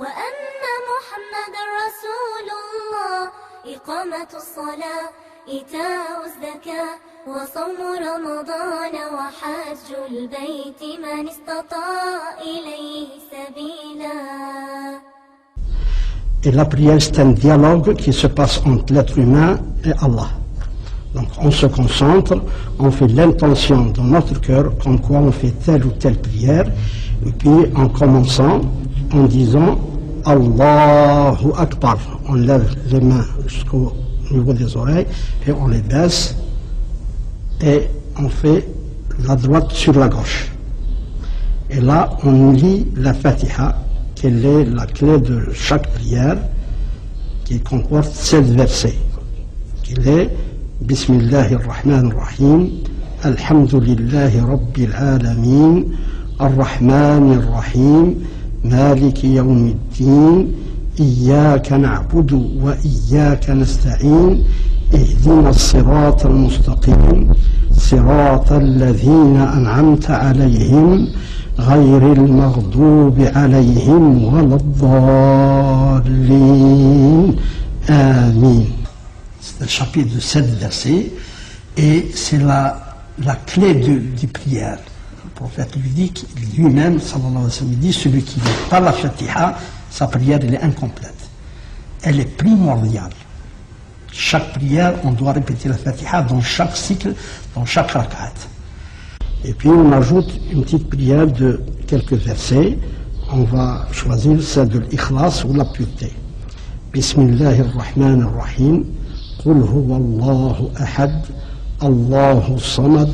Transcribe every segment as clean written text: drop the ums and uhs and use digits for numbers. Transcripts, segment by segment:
وأن محمد رسول الله إقامة الصلاة إيتاء الزكاة وصوم رمضان وحج البيت من استطاع إليه سبيلا. Et la prière, c'est un dialogue qui se passe entre l'être humain et Allah. Donc on se concentre, on fait l'intention dans notre cœur, comme quoi on fait telle ou telle prière, et puis en commençant, en disant Allahu Akbar, on lève les mains jusqu'au niveau des oreilles et on les baisse et on fait la droite sur la gauche. Et là, on lit la Fatiha, qui est la clé de chaque prière, qui comporte 7 versets, qui est Bismillahirrahmanirrahim, Alhamdulillahi Rabbil Alamin, Ar-Rahmanir-Rahim, Maliki Yawmiddin, Iyyaka na'budu wa Iyyaka nasta'in, Ihdina as-sirata al-mustaqim, sirata alladhina an'amta alayhim, غير المغضوب عليهم ولا الضالين آمين. C'est un chapitre de 7 versets et c'est la clé du prière. Le prophète lui dit lui-même, sallallahu alayhi wa sallam, il dit celui qui n'a pas la Fatiha, sa prière elle est incomplète. Elle est primordiale. Chaque prière, on doit répéter la Fatiha dans chaque cycle, dans chaque rakat. Et puis on ajoute une petite prière de quelques versets. On va choisir celle de l'ikhlas ou la pureté. Bismillahirrahmanirrahim. Qul huwa Allahu ahad, Allahu samad,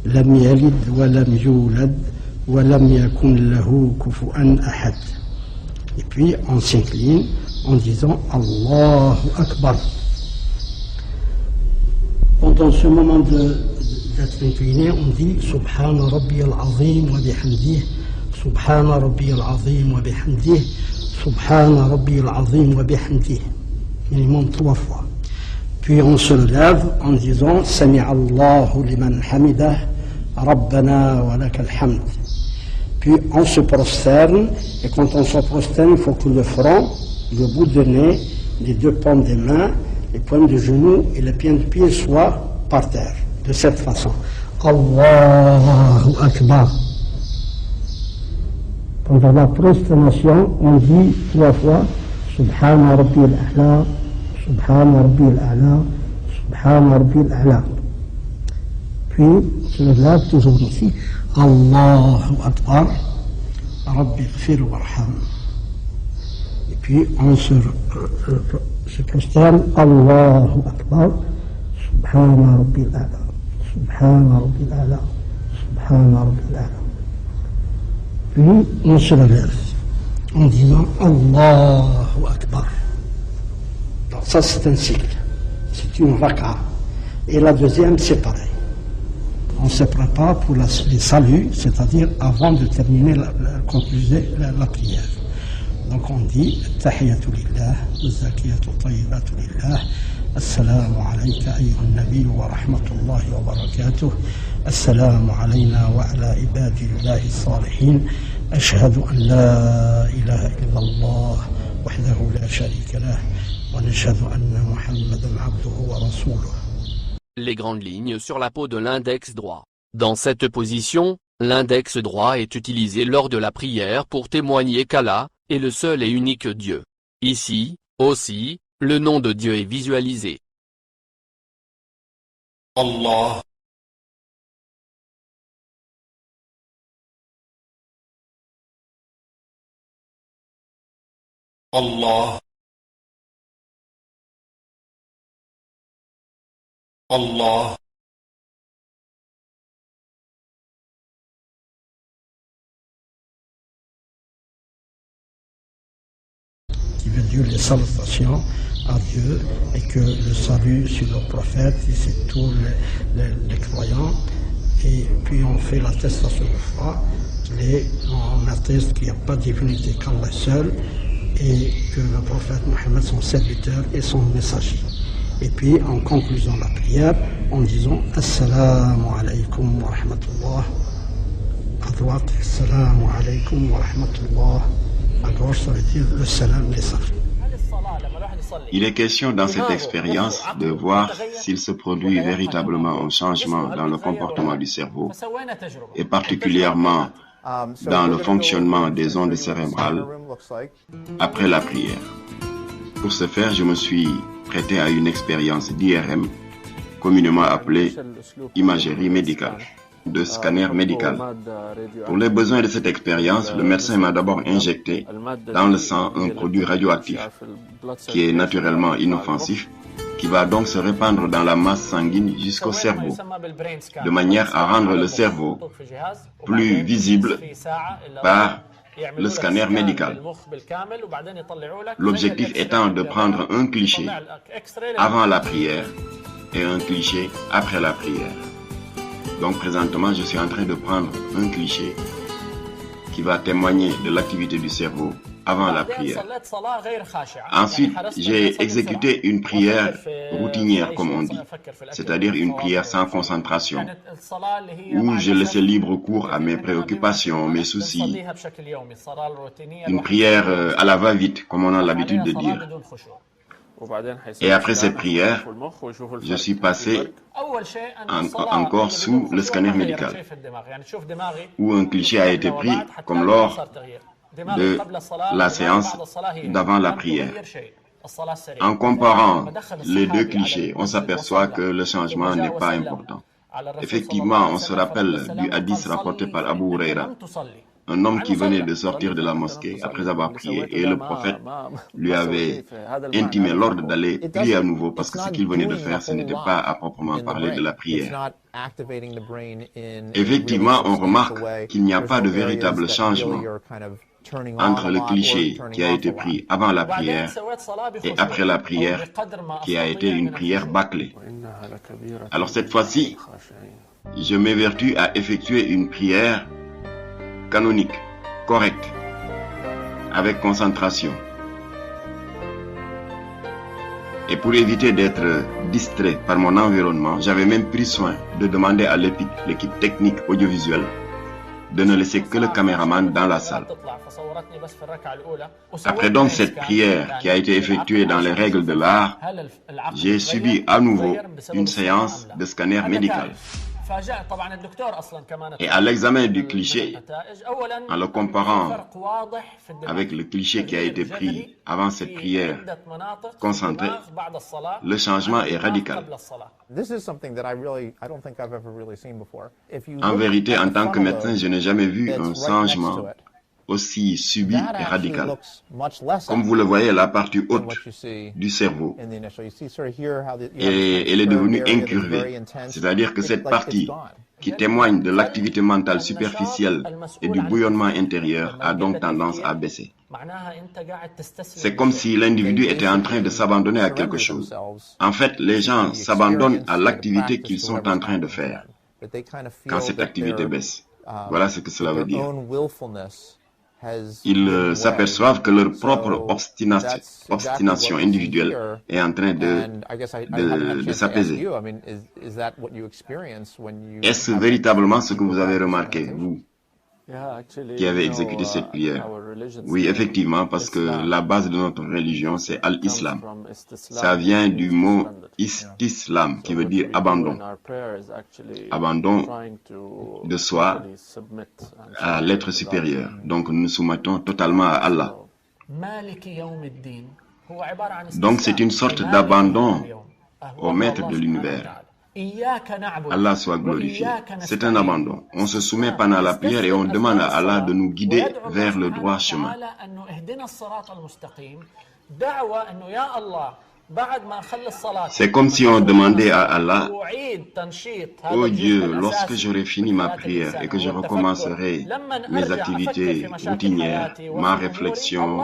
lam yalid wa lam yulad, wa lam yakun lahu kufuwan ahad. Et puis on s'incline en disant Allahu Akbar. Pendant ce moment d'être incliné, on dit Subhana Rabbi al-Azim wa bihamdih, Subhana Rabbi al-Azim wa bihamdih, Subhana Rabbi al-Azim wa bihamdih. Minimum 3 fois. Puis on se lève en disant Sami'a Allahu liman hamidah, Rabbana wa lakal hamd. Puis on se prosterne, et quand on se prosterne, il faut que le front, le bout de nez, les 2 paumes des mains, les pointes de genoux et les pieds de pied soient par terre. De cette façon. Allahu Akbar. Pendant la prosternation, on dit 3 fois Subhana Rabbi al-A'la, Subhana Rabbi al-A'la, Subhana Rabbi al-A'la. Puis, on se lève toujours ici. Allahu Akbar, Rabbi ighfir warham. Et puis, on se prosterne. Allahu Akbar, Subhana Rabbi al-A'la. Subhana Rabbi al-A'la, Subhana Rabbi al-A'la. Puis on se relève en disant Allahu Akbar. Donc ça c'est un cycle, c'est une raka. Et la deuxième c'est pareil. On se prépare pour les saluts, c'est-à-dire avant de terminer la prière. Donc on dit Tahiyatu lillah, Zakiyatu tayyibatu lillah. السلام عليك أيها النبي ورحمة الله وبركاته السلام علينا وعلى عباد الله الصالحين أشهد أن لا إله إلا الله وحده لا شريك له ونشهد أن محمدا عبده ورسوله. Les grandes lignes sur la peau de l'index droit. Dans cette position, l'index droit est utilisé lors de la prière pour témoigner qu'Allah est le seul et unique Dieu. Ici, aussi, le nom de Dieu est visualisé. Allah. Allah. Allah. Qui veut dire les salutations à Dieu et que le salut sur le prophète et c'est tous les croyants. Et puis on fait l'attestation de foi, on atteste qu'il n'y a pas de divinité qu'Allah seul et que le prophète Mohammed, son serviteur et son messager. Et puis en conclusion de la prière, en disant Assalamu alaykum wa rahmatullah. À droite, Assalamu alaykum wa rahmatullah. En gros, ça veut dire le salam, les salams. Il est question dans cette expérience de voir s'il se produit véritablement un changement dans le comportement du cerveau et particulièrement dans le fonctionnement des ondes cérébrales après la prière. Pour ce faire, je me suis prêté à une expérience d'IRM, communément appelée imagerie médicale, de scanner médical. Pour les besoins de cette expérience, le médecin m'a d'abord injecté dans le sang un produit radioactif qui est naturellement inoffensif, qui va donc se répandre dans la masse sanguine jusqu'au cerveau, de manière à rendre le cerveau plus visible par le scanner médical. L'objectif étant de prendre un cliché avant la prière et un cliché après la prière. Donc présentement, je suis en train de prendre un cliché qui va témoigner de l'activité du cerveau avant la prière. Ensuite, j'ai exécuté une prière routinière, comme on dit, c'est-à-dire une prière sans concentration, où je laissais libre cours à mes préoccupations, mes soucis. Une prière à la va-vite, comme on a l'habitude de dire. Et après cette prière, je suis passé encore sous le scanner médical, où un cliché a été pris comme lors de la séance d'avant la prière. En comparant les deux clichés, on s'aperçoit que le changement n'est pas important. Effectivement, on se rappelle du hadith rapporté par Abu Huraira, un homme qui venait de sortir de la mosquée après avoir prié, et le prophète lui avait intimé l'ordre d'aller prier à nouveau parce que ce qu'il venait de faire, ce n'était pas à proprement parler de la prière. Effectivement, on remarque qu'il n'y a pas de véritable changement entre le cliché qui a été pris avant la prière et après la prière qui a été une prière bâclée. Alors cette fois-ci, je m'évertue à effectuer une prière canonique, correcte, avec concentration. Et pour éviter d'être distrait par mon environnement, j'avais même pris soin de demander à l'équipe technique audiovisuelle de ne laisser que le caméraman dans la salle. Après donc cette prière qui a été effectuée dans les règles de l'art, j'ai subi à nouveau une séance de scanner médical. Et à l'examen du cliché, en le comparant avec le cliché qui a été pris avant cette prière concentrée, le changement est radical. En vérité, en tant que médecin, je n'ai jamais vu un changement aussi subit et radical. Comme vous le voyez, la partie haute du cerveau, elle est devenue incurvée. C'est-à-dire que cette partie qui témoigne de l'activité mentale superficielle et du bouillonnement intérieur a donc tendance à baisser. C'est comme si l'individu était en train de s'abandonner à quelque chose. En fait, les gens s'abandonnent à l'activité qu'ils sont en train de faire quand cette activité baisse. Voilà ce que cela veut dire. Ils s'aperçoivent que leur propre obstination individuelle est en train de s'apaiser. Est-ce véritablement ce que vous avez remarqué, vous, qui avez exécuté cette prière? Oui, effectivement, parce que la base de notre religion, c'est Al-Islam. Ça vient du mot istislam, qui veut dire abandon. Abandon de soi à l'être supérieur. Donc nous nous soumettons totalement à Allah. Donc c'est une sorte d'abandon au maître de l'univers. Allah soit glorifié. C'est un abandon. On se soumet pendant la prière et on demande à Allah de nous guider vers le droit chemin. C'est comme si on demandait à Allah, ô Dieu, lorsque j'aurai fini ma prière et que je recommencerai mes activités routinières, ma réflexion,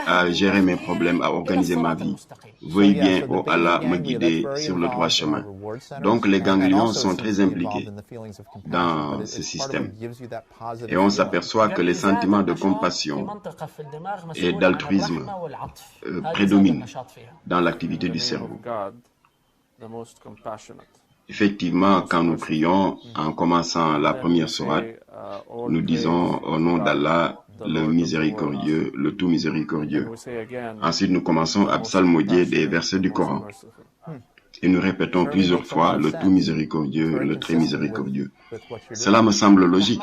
à gérer mes problèmes, à organiser ma vie, veuille bien, ô Allah, me guider sur le droit chemin. Donc les ganglions sont très impliqués dans ce système. Et on s'aperçoit que les sentiments de compassion et d'altruisme prédominent dans l'activité du cerveau. Effectivement, quand nous prions, en commençant la première sourate, nous disons au nom d'Allah, le miséricordieux, le tout miséricordieux. Ensuite, nous commençons à psalmodier des versets du Coran. Et nous répétons plusieurs fois le tout miséricordieux, le très miséricordieux. Cela me semble logique,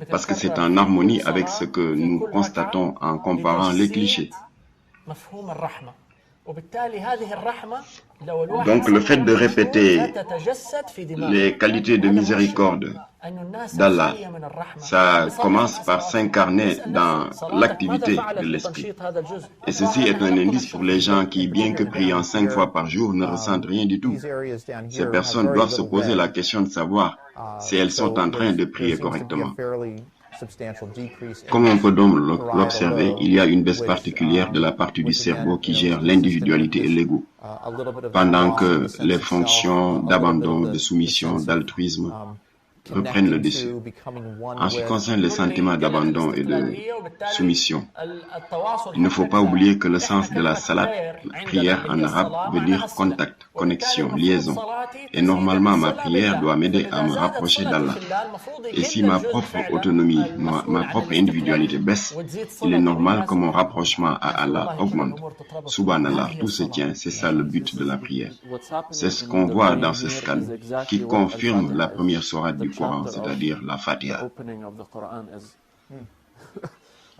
parce que c'est en harmonie avec ce que nous constatons en comparant les clichés. Donc le fait de répéter les qualités de miséricorde d'Allah, ça commence par s'incarner dans l'activité de l'esprit. Et ceci est un indice pour les gens qui, bien que priant 5 fois par jour, ne ressentent rien du tout. Ces personnes doivent se poser la question de savoir si elles sont en train de prier correctement. Comme on peut donc l'observer, il y a une baisse particulière de la partie du cerveau qui gère l'individualité et l'ego, pendant que les fonctions d'abandon, de soumission, d'altruisme reprennent le dessus. En ce qui concerne les sentiments d'abandon et de soumission, il ne faut pas oublier que le sens de la salat, prière en arabe, veut dire contact, connexion, liaison. Et normalement, ma prière doit m'aider à me rapprocher d'Allah. Et si ma propre autonomie, ma propre individualité baisse, il est normal que mon rapprochement à Allah augmente. Subhanallah, tout se tient, c'est ça le but de la prière. C'est ce qu'on voit dans ce scan qui confirme la première sourate du Coran, c'est-à-dire la Fatiha.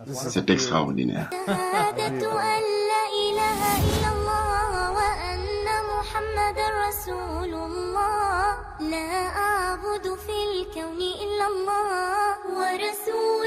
C'est extraordinaire. لا أعبد في الكون إلا الله ورسول